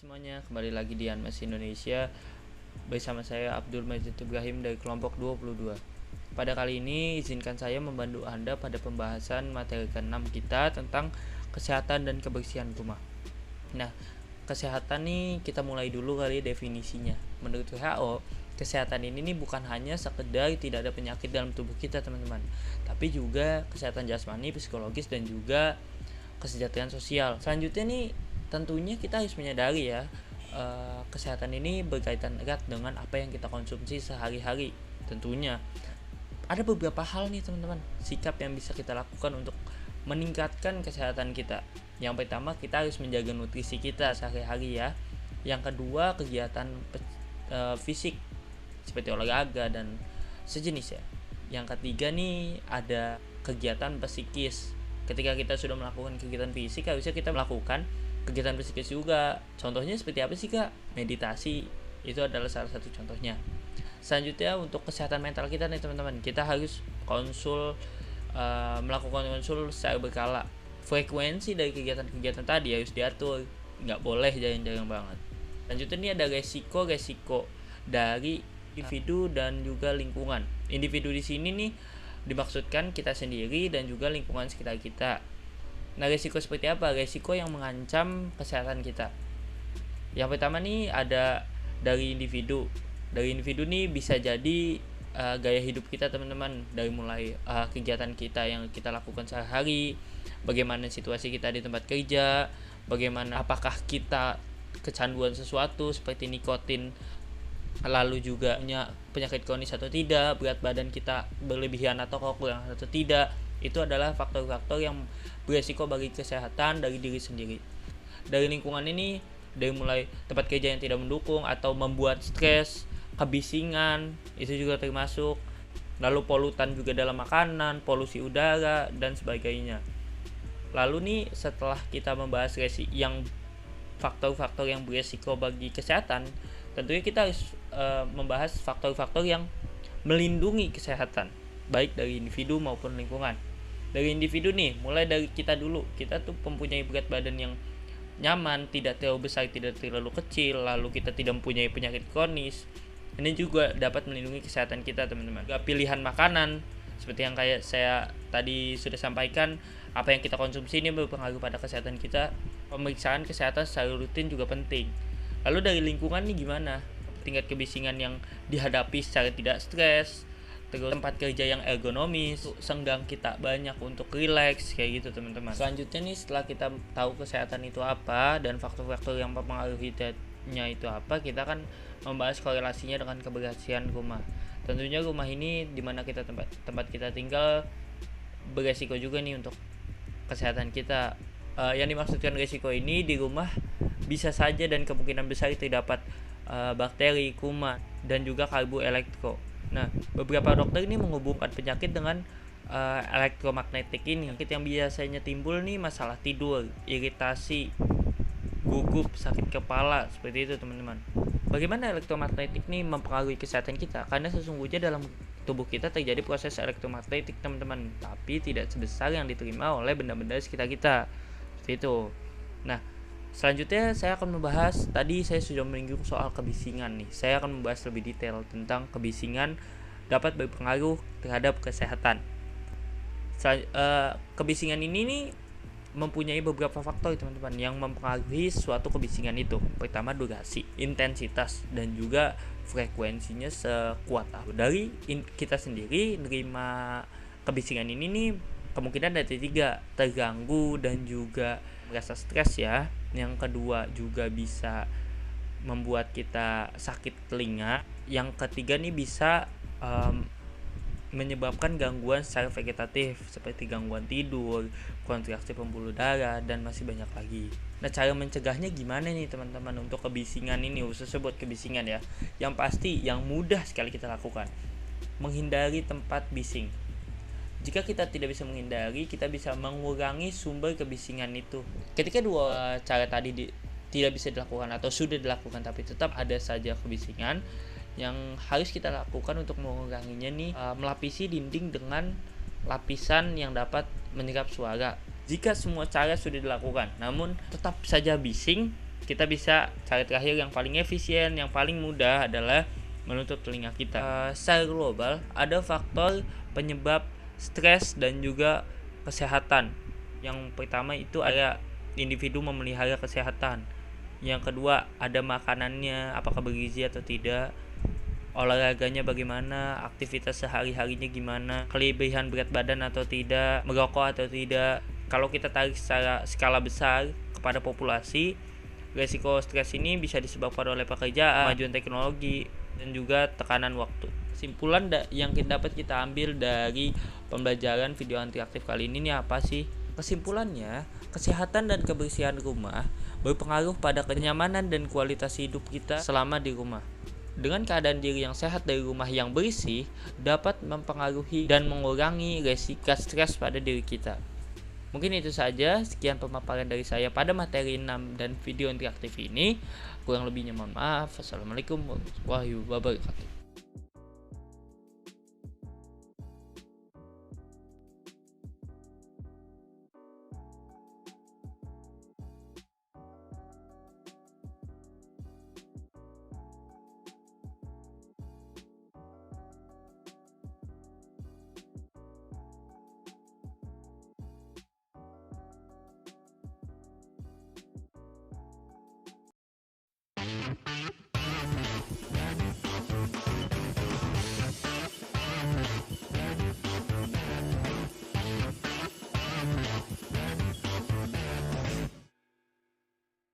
semuanya, kembali lagi di Anmes Indonesia bersama saya Abdul Majid Ibrahim dari kelompok 22. Pada kali ini izinkan saya membantu Anda pada pembahasan materi ke-6 kita tentang kesehatan dan kebersihan rumah. Nah, kesehatan nih kita mulai dulu kali definisinya. Menurut WHO, kesehatan ini nih bukan hanya sekedar tidak ada penyakit dalam tubuh kita, teman-teman, tapi juga kesehatan jasmani, psikologis, dan juga kesejahteraan sosial. Selanjutnya nih tentunya kita harus menyadari ya, kesehatan ini berkaitan erat dengan apa yang kita konsumsi sehari-hari. Tentunya ada beberapa hal nih teman-teman, sikap yang bisa kita lakukan untuk meningkatkan kesehatan kita. Yang pertama, kita harus menjaga nutrisi kita sehari-hari ya. Yang kedua, kegiatan fisik seperti olahraga dan sejenis ya. Yang ketiga nih, ada kegiatan psikis. Ketika kita sudah melakukan kegiatan fisik, harusnya kita melakukan kegiatan psikis juga. Contohnya seperti apa sih kak? Meditasi itu adalah salah satu contohnya. Selanjutnya untuk kesehatan mental kita nih teman-teman, kita harus melakukan konsul secara berkala. Frekuensi dari kegiatan-kegiatan tadi harus diatur, nggak boleh jarang-jarang banget. Selanjutnya ini ada resiko dari individu dan juga lingkungan. Individu di sini nih dimaksudkan kita sendiri dan juga lingkungan sekitar kita. Nah, resiko seperti apa? Resiko yang mengancam kesehatan kita. Yang pertama nih ada dari individu. Dari individu nih bisa jadi gaya hidup kita teman-teman, dari mulai kegiatan kita yang kita lakukan sehari-hari, bagaimana situasi kita di tempat kerja, bagaimana apakah kita kecanduan sesuatu seperti nikotin, lalu juga penyakit kronis atau tidak, berat badan kita berlebihan atau kurang atau tidak. Itu adalah faktor-faktor yang beresiko bagi kesehatan dari diri sendiri. Dari lingkungan ini, dari mulai tempat kerja yang tidak mendukung atau membuat stres, kebisingan, itu juga termasuk. Lalu polutan juga dalam makanan, polusi udara, dan sebagainya. Lalu nih setelah kita membahas faktor-faktor yang beresiko bagi kesehatan, tentunya kita harus membahas faktor-faktor yang melindungi kesehatan, baik dari individu maupun lingkungan. Dari individu nih, mulai dari kita dulu. Kita tuh mempunyai berat badan yang nyaman, tidak terlalu besar, tidak terlalu kecil, lalu kita tidak mempunyai penyakit kronis. Ini juga dapat melindungi kesehatan kita, teman-teman. Pilihan makanan, seperti yang kayak saya tadi sudah sampaikan, apa yang kita konsumsi ini berpengaruh pada kesehatan kita. Pemeriksaan kesehatan secara rutin juga penting. Lalu dari lingkungan nih gimana? Tingkat kebisingan yang dihadapi secara tidak stres, terus tempat kerja yang ergonomis, senggang kita banyak untuk relax, kayak gitu teman-teman. Selanjutnya nih, setelah kita tahu kesehatan itu apa dan faktor-faktor yang mempengaruhinya itu apa, kita kan membahas korelasinya dengan kebersihan rumah. Tentunya rumah ini dimana kita tempat kita tinggal beresiko juga nih untuk kesehatan kita. Yang dimaksudkan resiko ini, di rumah bisa saja dan kemungkinan besar terdapat bakteri, kuman, dan juga karbo elektro. Nah, beberapa dokter ini menghubungkan penyakit dengan elektromagnetik ini. Penyakit yang biasanya timbul nih masalah tidur, iritasi, gugup, sakit kepala, seperti itu teman-teman. Bagaimana elektromagnetik ini mempengaruhi kesehatan kita? Karena sesungguhnya dalam tubuh kita terjadi proses elektromagnetik teman-teman, tapi tidak sebesar yang diterima oleh benda-benda di sekitar kita. Seperti itu. Nah, selanjutnya saya akan membahas, tadi saya sudah menyinggung soal kebisingan nih. Saya akan membahas lebih detail tentang kebisingan dapat berpengaruh terhadap kesehatan. Kebisingan ini nih mempunyai beberapa faktor teman-teman yang mempengaruhi suatu kebisingan itu. Pertama, durasi, intensitas, dan juga frekuensinya sekuat apa. Dari kita sendiri menerima kebisingan ini nih kemungkinan ada 3, terganggu dan juga merasa stres ya. Yang kedua juga bisa membuat kita sakit telinga. Yang ketiga nih bisa menyebabkan gangguan secara vegetatif seperti gangguan tidur, kontraksi pembuluh darah, dan masih banyak lagi. Nah, cara mencegahnya gimana nih teman-teman untuk kebisingan ini, khususnya buat kebisingan ya. Yang pasti yang mudah sekali kita lakukan, menghindari tempat bising. Jika kita tidak bisa menghindari, kita bisa mengurangi sumber kebisingan itu. Ketika dua cara tadi tidak bisa dilakukan atau sudah dilakukan tapi tetap ada saja kebisingan, yang harus kita lakukan untuk menguranginya nih, melapisi dinding dengan lapisan yang dapat menyerap suara. Jika semua cara sudah dilakukan namun tetap saja bising, kita bisa cara terakhir yang paling efisien, yang paling mudah adalah menutup telinga kita. Secara global ada faktor penyebab stres dan juga kesehatan. Yang pertama itu ada individu memelihara kesehatan. Yang kedua ada makanannya, apakah bergizi atau tidak, olahraganya bagaimana, aktivitas sehari-harinya gimana, kelebihan berat badan atau tidak, merokok atau tidak. Kalau kita tarik secara skala besar kepada populasi, resiko stres ini bisa disebabkan oleh pekerjaan, kemajuan teknologi, dan juga tekanan waktu. Kesimpulan yang dapat kita ambil dari pembelajaran video antiaktif kali ini apa sih? Kesimpulannya, kesehatan dan kebersihan rumah berpengaruh pada kenyamanan dan kualitas hidup kita selama di rumah. Dengan keadaan diri yang sehat dari rumah yang bersih dapat mempengaruhi dan mengurangi resiko stres pada diri kita. Mungkin itu saja, sekian pemaparan dari saya pada materi 6 dan video interaktif ini. Kurang lebihnya mohon maaf. Assalamualaikum warahmatullahi wabarakatuh.